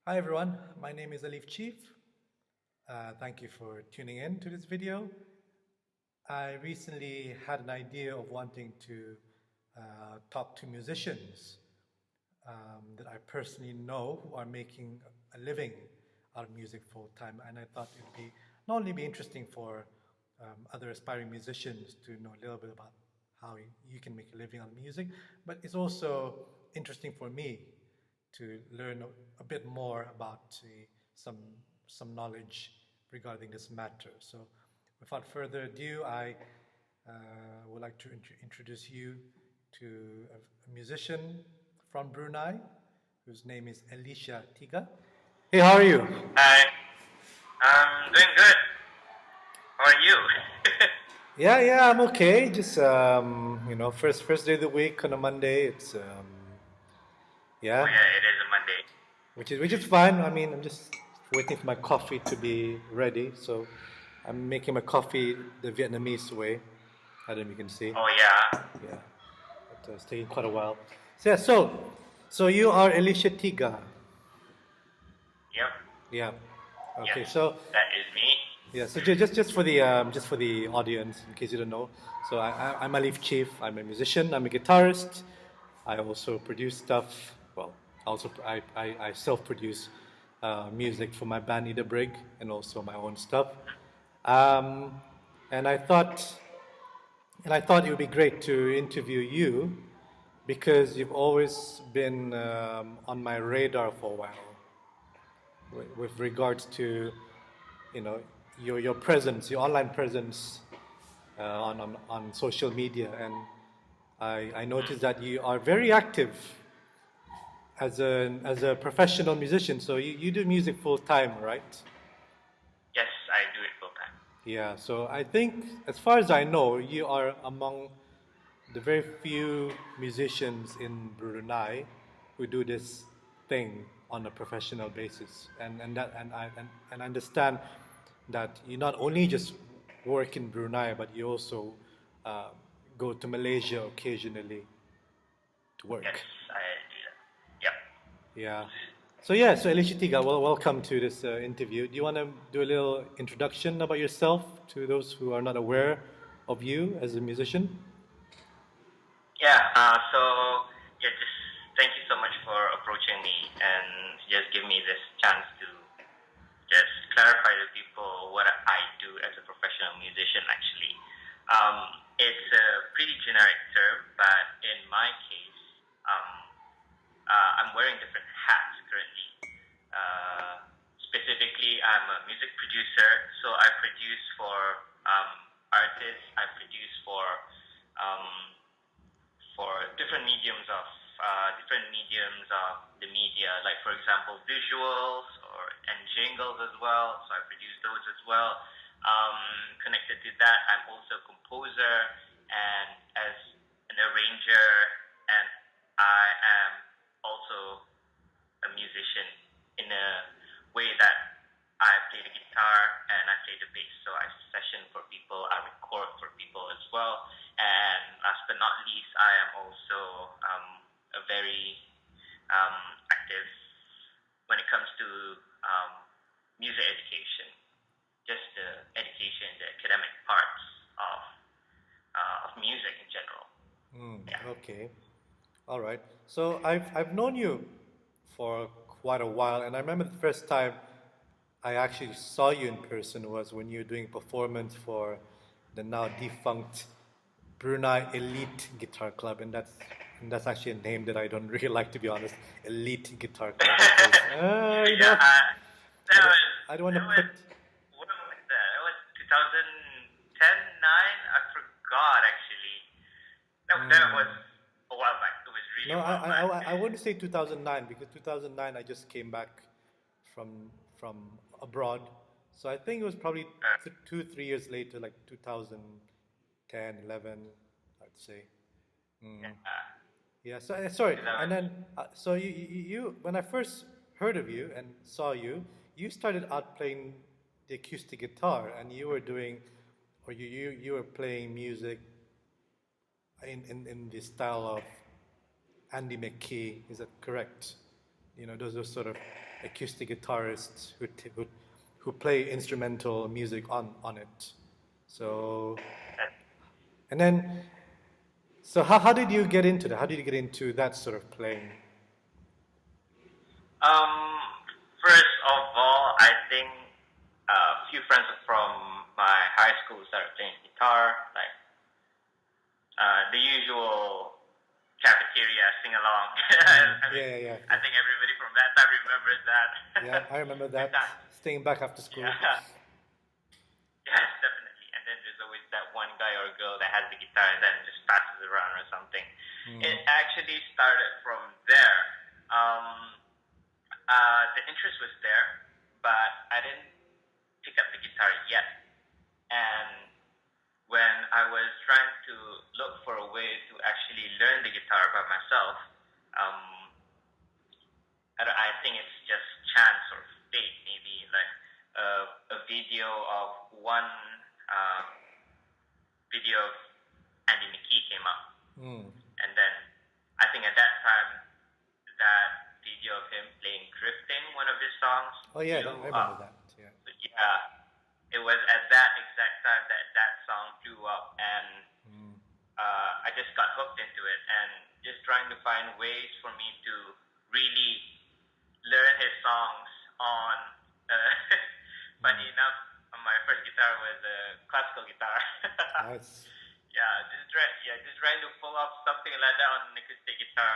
Hi everyone, my name is alifchief. Thank you for tuning in to this video. I recently had an idea of wanting to talk to musicians that I personally know who are making a living out of music full time, and I thought it would be not only be interesting for other aspiring musicians to know a little bit about how you can make a living out of music, but it's also interesting for me to learn a bit more about some some knowledge regarding this matter. So, without further ado, I uh, would like to introduce you to a musician from Brunei, whose name is Elisha Tiga. Hey, how are you? Hi, I'm doing good. How are you? Yeah, I'm okay. Just first day of the week on a Monday. It's Oh yeah, yeah, it is a Monday. which is fine. I mean, I'm just waiting for my coffee to be ready. So I'm making my coffee the Vietnamese way. I don't know if you can see. Oh yeah. Yeah, but it's taking quite a while. So you are Elisha Tiga. Yep. Yeah. Yes, Okay. So that is me. yeah. So just for the audience, in case you don't know, so I'm Alif Chief. I'm a musician. I'm a guitarist. I also produce stuff. Well, I self-produce music for my band Ida Brig and also my own stuff. Um, and I thought it would be great to interview you because you've always been on my radar for a while with regards to you know your presence, your online presence on social media, and I Mm. noticed that you are very active as a professional musician. So you do music full time, right? Yes, I do it full time. Yeah. So I think, as far as I know, you are among the very few musicians in Brunei who do this thing on a professional basis, and I understand that you not only just work in Brunei, but you also uh, go to Malaysia occasionally to Yes, work. I do that. Yep. Yeah. So Elisha Tiga, well, welcome to this interview. Do you want to do a little introduction about yourself to those who are not aware of you as a musician? Yeah. Just thank you so much for approaching me and just give me this chance to just clarify to people what I do as a professional musician. Actually, it's a pretty generic term, but in my case, um, I'm wearing different hats currently. Uh, Specifically, I'm a music producer, so I produce for um, artists. I produce um, for different mediums of the media, like for example visuals or and jingles as well. So I produce those as well. Um, Connected to that, I'm also a composer and as an arranger, and I am also a musician in a way that I play the guitar and I play the bass. So I session for people, I record for people as well. And last but not least, I am also a very active when it comes to um, music education, just the education, the academic parts of music in general. Yeah. Okay. All right. So I've known you for quite a while, and I remember the first time I actually saw you in person was when you were doing a performance for the now defunct Brunei Elite Guitar Club, and that's actually a name that I don't really like, to be honest. Elite Guitar Club, because Yeah, that was I don't want to that put. was when was that? That was 2010, 9. I forgot actually. That was a while back. It was really No, a while back. I wouldn't say 2009 because 2009 I just came back from abroad. So I think it was probably Uh, 2 3 years later, like 2010, 11, I'd say. yeah, Yeah. So sorry, because I and was then so you when I first heard of you and saw you, you started out playing the acoustic guitar, and you were doing, or you were playing music in the style of Andy McKee. Is that correct? you know, those sort of acoustic guitarists who play instrumental music on it. So, and then, so how did you get into that? How did you get into that sort of playing? First of all, I think a few friends from my high school started playing guitar, like the usual cafeteria sing along. Yeah. I think everybody from that time remembers that. Yeah, I remember that. Staying back after school. Yeah. Yes, definitely. And then there's always that one guy or girl that has the guitar and then just passes it around or something. It actually started from there. The interest was there, but I didn't pick up the guitar yet. And when I was trying to look for a way to actually learn the guitar by myself, I think it's just chance or fate, maybe like a video of one video of Andy McKee came up, and then I think at that time that video of him playing "Drifting," one of his songs. Oh yeah, I remember that. Yeah. Yeah, it was at that exact time that song blew up, and I just got hooked into it, and just trying to find ways for me to really learn his songs on. Funny enough, my first guitar was a classical guitar. Nice. Just trying to pull off something like that on an acoustic guitar.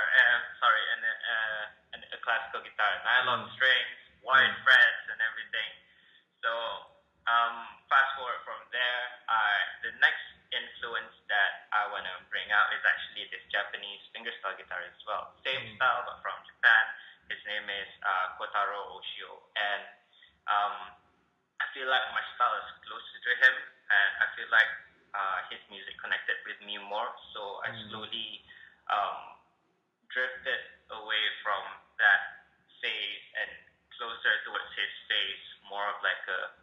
And a classical guitar, nylon strings, wide frets, and everything. So fast forward from there, the next influence that I want to bring out is actually this Japanese fingerstyle guitarist as well. Same style, but from Japan. His name is Kotaro Oshio, and I feel like my style is closer to him, and I feel like his music connected with me more. So I slowly drifted away from that phase and closer towards his phase, more of like a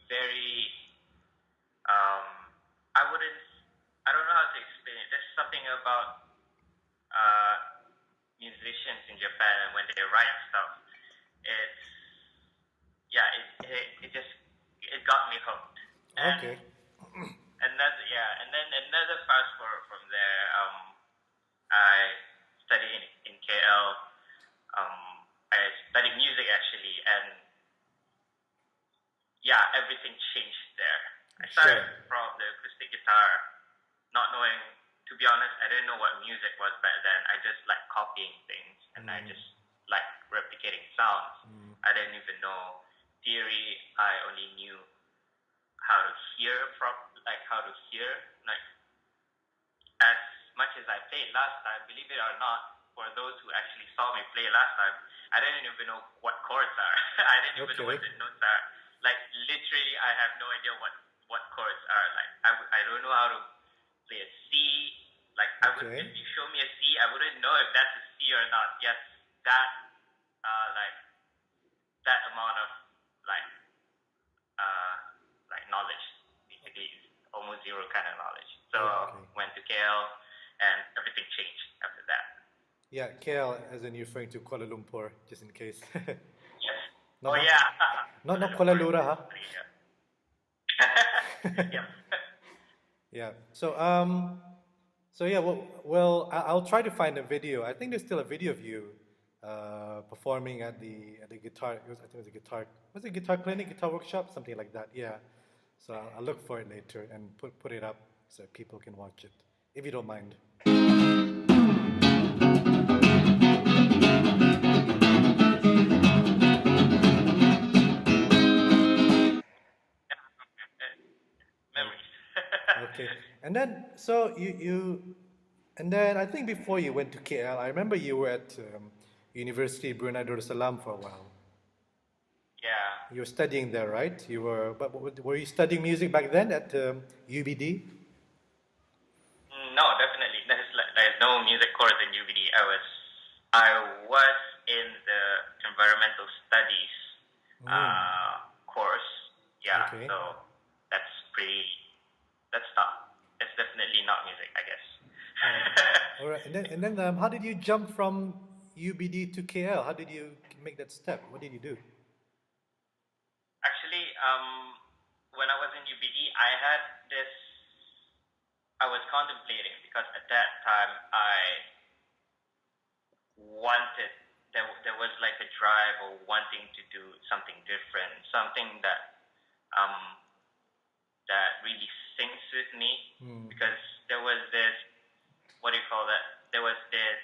very I don't know how to explain it. There's something about musicians in Japan when they write stuff. It got me hooked. Okay. And then another fast forward from there. I studied in KL. I studied music actually, and everything changed there. I started from the acoustic guitar, not knowing. To be honest, I didn't know what music was back then. I just like copying things, and I just like replicating sounds. I didn't even know theory. I only knew how to hear like as much as I played last time. Believe it or not, for those who actually saw me play last time, I didn't even know what chords are. I didn't even know what the notes are. Like literally, I have no idea what chords are. Like I don't know how to play a C. Like if you show me a C, I wouldn't know if that's a C or not. Yes, that that amount of like knowledge basically is almost zero kind of knowledge. So went to KL, and everything changed after that. Yeah, KL as in you're referring to Kuala Lumpur, just in case. Yes. Not Kuala Lumpur, huh? Yeah. Yeah. So well, I'll try to find a video. I think there's still a video of you performing at the guitar. I think it was a guitar. Was it guitar clinic, guitar workshop, something like that? Yeah. So I'll look for it later and put it up so people can watch it, if you don't mind. Memories. Okay. And then so and then I think before you went to KL, I remember you were at University Brunei Darussalam for a while. Yeah. You were studying there, right? But were you studying music back then at UBD? No, definitely. There's no music course in UBD. I was in the environmental studies course. Yeah. Okay. So that's tough. It's definitely not music, I guess. All right. And then how did you jump from UBD to KL? How did you make that step? What did you do? Actually, when I was in UBD, I was contemplating because at that time there was like a drive or wanting to do something different, something that that really sinks with me because there was this, what do you call that? There was this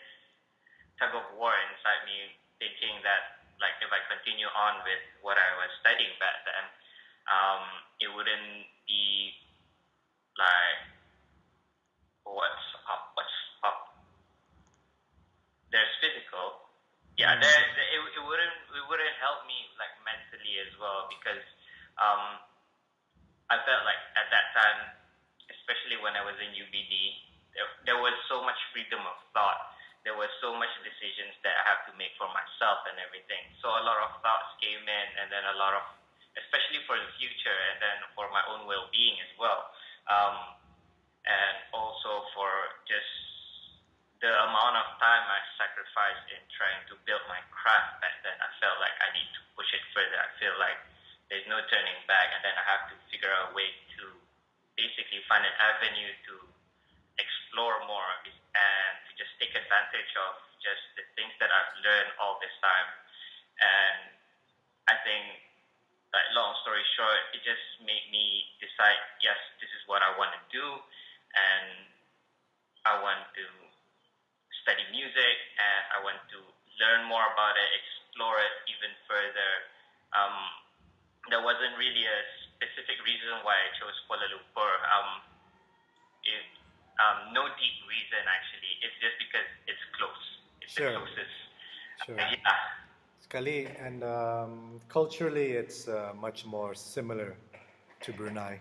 tug of war inside me thinking that like if I continue on with what I was studying back then, it wouldn't be like what's up. There's physical, yeah. It wouldn't help me like mentally as well because I felt like at that time, especially when I was in UBD, there was so much freedom of thought. There was so much decisions that I have to make for myself and everything. So a lot of thoughts came in, and then a lot of, especially for the future, and then for my own well-being as well, and also for just the amount of time I sacrificed in trying to build my craft back then. I felt like I need to push it further. I feel like there's no turning back, and then I have to figure out a way to basically find an avenue to explore more and to just take advantage of just the things that I've learned all this time. And I think, like, long story short, it just made me decide, yes, this is what I want to do, and I want to study music, and I want to learn more about it, explore it even further. There wasn't really a specific reason why I chose Kuala Lumpur. No deep reason actually. It's just because it's close. It's Sure. the closest. Sure. Yeah. Sekali, and culturally, it's much more similar to Brunei.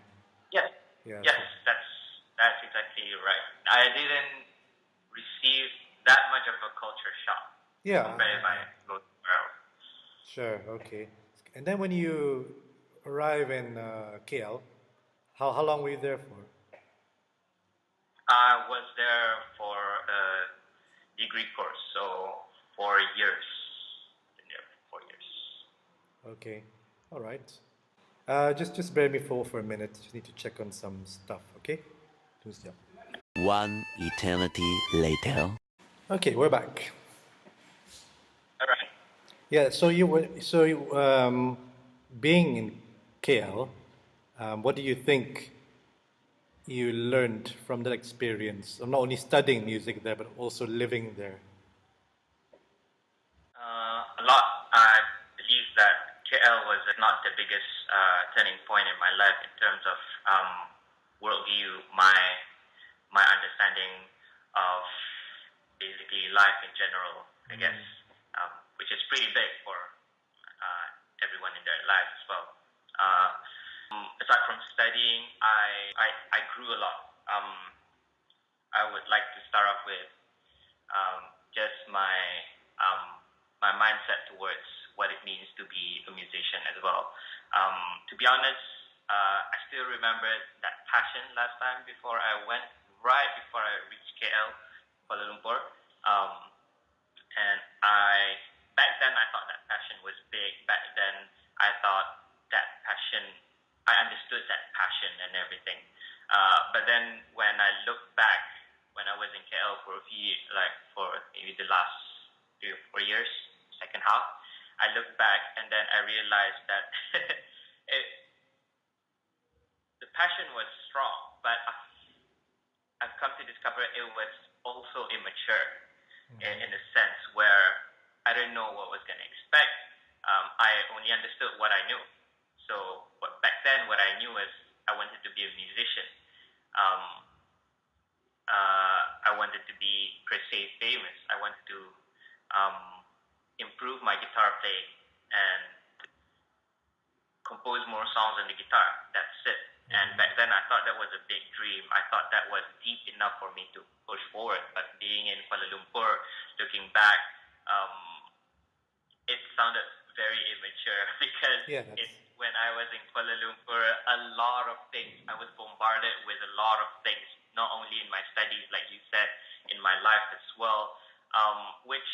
Yes. Yeah. Yes, that's exactly right. I didn't receive that much of a culture shock. Yeah. Compared if I go somewhere else. Sure. Okay. And then when you arrive in KL, how long were you there for? I was there for a degree course, so 4 years. Been there for 4 years. Okay. All right. Just bear me for a minute. Just need to check on some stuff. Okay. Just, yeah. One eternity later. Okay, we're back. All right. Yeah. Being in KL, what do you think you learned from that experience of not only studying music there but also living there? A lot. I believe that KL was not the biggest turning point in my life in terms of worldview, my understanding of basically life in general, I guess, which is pretty big for everyone in their lives as well. Aside from studying, I grew a lot. I would like to start off with just my mindset towards what it means to be a musician as well. To be honest, I still remember that passion last time right before I reached KL, Kuala Lumpur. And back then I thought that passion was big. Back then I thought that passion, I understood that passion and everything. But then when I look back, when I was in KL for for maybe the last 3 or 4 years, second half, I look back and then I realized that the passion was strong, but I've come to discover it was also immature in a sense where I didn't know what was going to expect. I only understood what I knew. So back then, what I knew was I wanted to be a musician. I wanted to be per se famous. I wanted to improve my guitar playing and compose more songs on the guitar. That's it. And back then, I thought that was a big dream. I thought that was deep enough for me to push forward. But being in Kuala Lumpur, looking back, it sounded very immature because when I was in Kuala Lumpur, a lot of things, I was bombarded with a lot of things, not only in my studies, like you said, in my life as well, which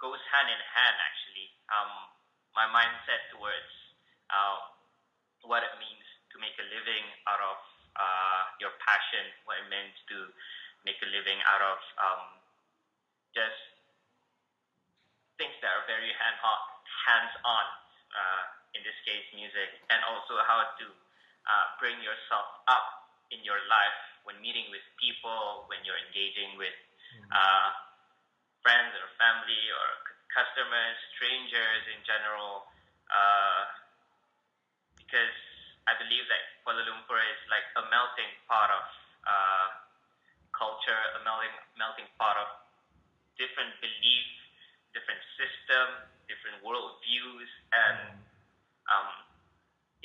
goes hand in hand, actually. My mindset towards what it means to make a living out of your passion, what it means to make a living out of just things that are very hands-on, in this case, music, and also how to bring yourself up in your life when meeting with people, when you're engaging with friends or family or customers, strangers in general, because I believe that Kuala Lumpur is like a melting pot of culture, a melting pot of different beliefs, different system, different worldviews, and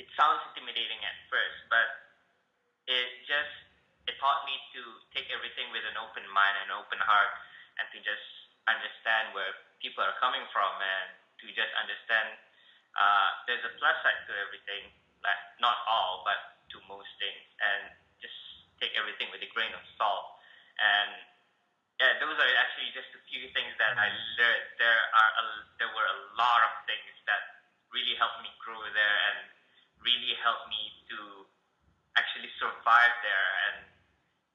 it sounds intimidating at first, but it taught me to take everything with an open mind and open heart, and to just understand where people are coming from, and to just understand there's a plus side to everything, like not all, but to most things, and just take everything with a grain of salt. And yeah, those are actually just a few things that I learned. There were a lot of things that really helped me grow there and really helped me to actually survive there and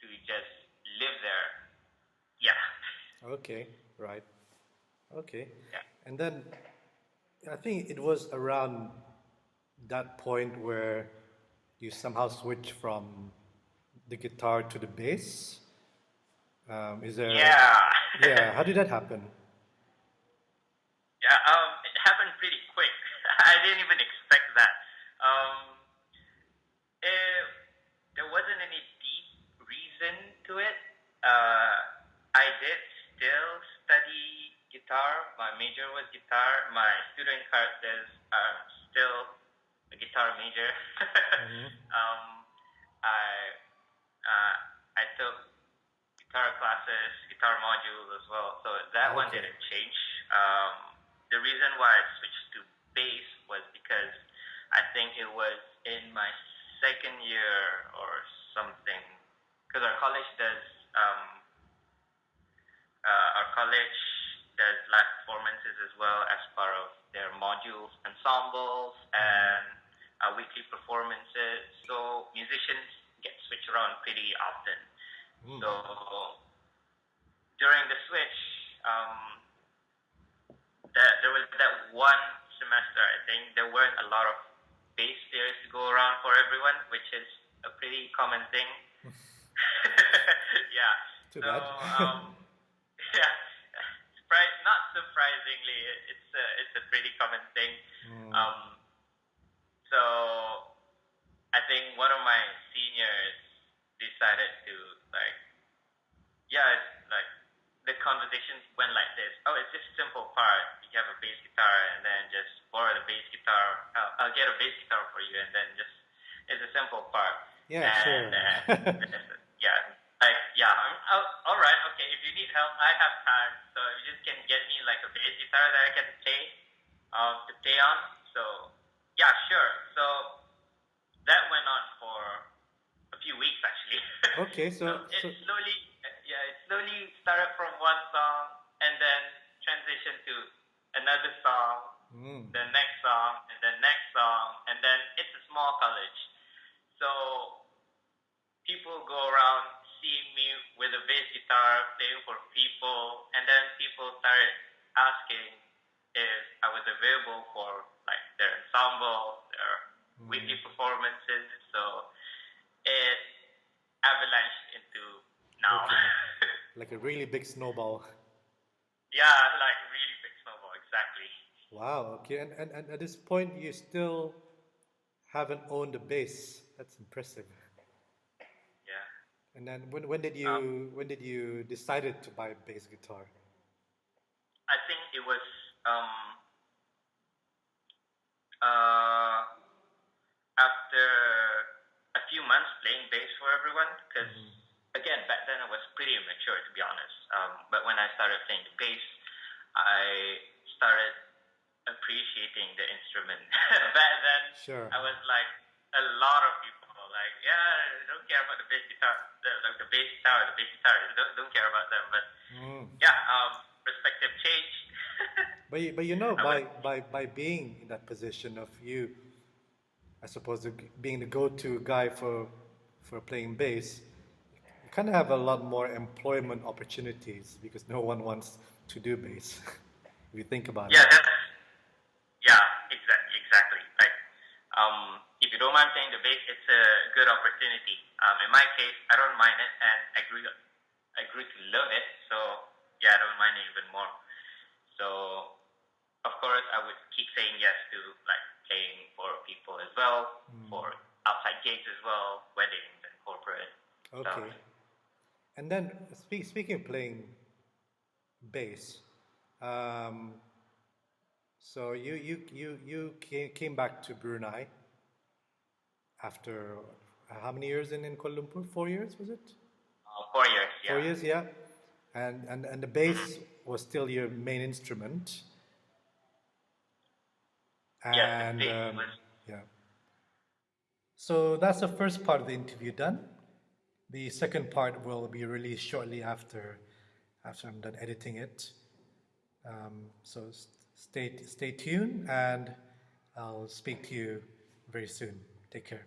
to just live there. Yeah. Okay, right. Okay. Yeah. And then I think it was around that point where you somehow switched from the guitar to the bass. Is there? Yeah. Yeah. How did that happen? Yeah. It happened pretty quick. I didn't even expect that. There wasn't any deep reason to it. I did still study guitar. My major was guitar. My student card says I'm still a guitar major. I took guitar classes, guitar modules as well. So that one didn't change. The reason why I switched to bass was because I think it was in my second year or something. Because our college does live performances as well as part of their modules, ensembles, and weekly performances. So musicians get switched around pretty often. So during the switch, there was that one semester, I think, there weren't a lot of bass players to go around for everyone, which is a pretty common thing. Yeah. Too bad. Yeah. Not surprisingly, it's a pretty common thing. So I think one of my seniors decided to the conversations went like this. Oh, it's just a simple part. You have a bass guitar, and then just borrow the bass guitar. I'll get a bass guitar for you, and then just it's a simple part. Yeah, sure. All right. Okay, if you need help, I have time. So you just can get me like a bass guitar that I can play on. So yeah, sure. So that went on for a few weeks actually. Okay, so it slowly started from one song and then transitioned to another song, the next song, and then next song, and then it's a small college. So people go around seeing me with a bass guitar playing for people, and then people started asking if I was available for like their ensemble, their weekly performances. So it avalanched into now. Okay. Like a really big snowball. Yeah, like really big snowball, exactly. Wow, okay. And at this point you still haven't owned a bass. That's impressive. Yeah. And then when did you decided to buy a bass guitar? I think it was after a few months playing bass for everyone, because again, back then I was pretty immature, to be honest. But when I started playing the bass, I started appreciating the instrument. Back then, Sure. I was like a lot of people, like, yeah, don't care about the bass guitar, the bass guitar, don't care about them. But yeah, perspective changed. But you know, Okay. by being in that position of you, I suppose being the go-to guy for playing bass, you kind of have a lot more employment opportunities because no one wants to do bass. If you think about Yeah, it. yeah, exactly. Like, if you don't mind playing the bass, it's a good opportunity. In my case, I don't mind it, and I grew to love it. So yeah, I don't mind it even more. So of course, I would keep saying yes to like playing for people as well, for outside gigs as well, weddings and corporate stuff. Okay. And then speaking of playing bass, um, so you came back to Brunei after how many years in Kuala Lumpur? 4 years, was it? 4 years, Four yeah. years, yeah. And the bass was still your main instrument. Yes, the And bass was. yeah. So that's the first part of the interview done. The second part will be released shortly after I'm done editing it. So stay tuned, and I'll speak to you very soon. Take care.